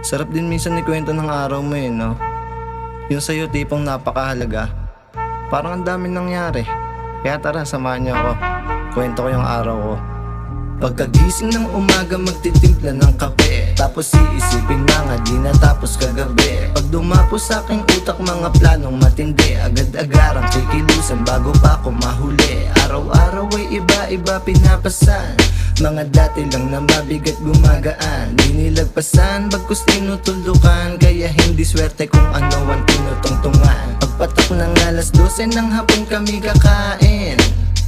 Sarap din minsan ikwento ng araw mo no? Yung sa'yo tipong napakahalaga. Parang ang daming nangyari. Kaya tara, samahan niyo ako. Kwento ko yung araw ko. Pagkagising ng umaga magtitimpla ng kape, tapos iisipin mga di natapos kagabi. Pag dumapos sa aking utak mga planong matindi, agad-agarang kikilusan bago pa ako mahuli. Araw-araw ay iba-iba pinapasan, mga dati lang na mabigat gumagaan. Di nilagpasan, bagkus tinutuldukan, kaya hindi swerte kung ano ang tinutungtungan. Pagpatak ng alas 12 ng hapon kami kakain,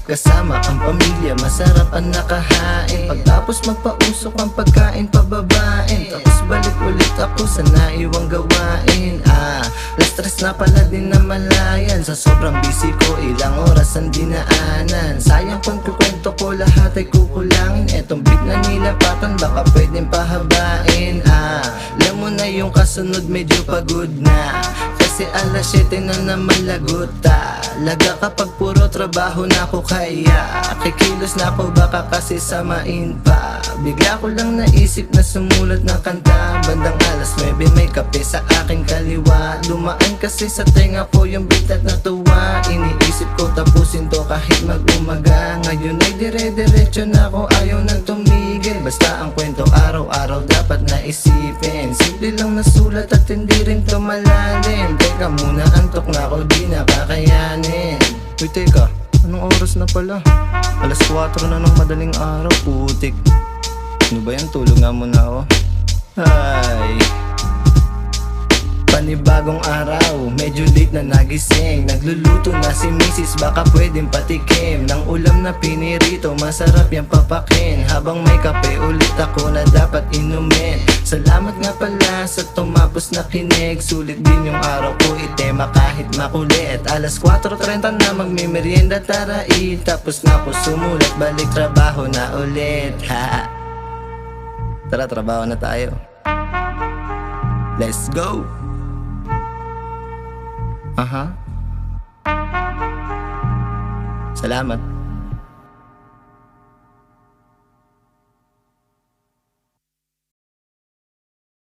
kasama ang pamilya, masarap ang nakahain. Pagtapos magpausok ang pagkain pababain, tapos balik ulit ako sa naiwang gawain. Alas 3 na pala din na malayan, sa sobrang busy ko ilang oras ang dinaanan. Sayang kung kukwento ko lahat ay kukulangin, etong beat na nilapatan baka pwedeng pahabain. Alam mo na yung kasunod medyo pagod na, kasi alas 7 na naman lagot. Laga kapag puro trabaho na ako, kaya kikilos na ako baka kasi samain pa. Bigla ko lang naisip na sumulat ng kanta, bandang alas 9 may kape sa aking kaliwa. Dumaan kasi sa tenga ko yung beat at natuwa. Iniisip ko tapusin to kahit mag-umaga. Ngayon ay dire-diretso na ako, ayaw nang tumigil. Basta ang kwento araw-araw dapat naisipin. Simple lang nasulat at hindi rin to malalim. Teka muna, antok na ako, di nakakayanin. Uy teka, anong oras na pala? Alas 4 na ng madaling araw, putik. Ano ba yan? Tulog nga muna ako. Ay, panibagong araw, medyo late na nagising. Nagluluto na si misis, baka pwedeng patikim ng ulam na pinirito, masarap yung papakin. Habang may kape ulit ako na dapat inumin. Salamat nga pala sa tumapos na kinig, sulit din yung araw ko itema kahit makulit. Alas 4:30 na magmimerienda, tara eat. Tapos na ako sumulat, balik trabaho na ulit. Tara, trabaho na tayo. Let's go! Salamat.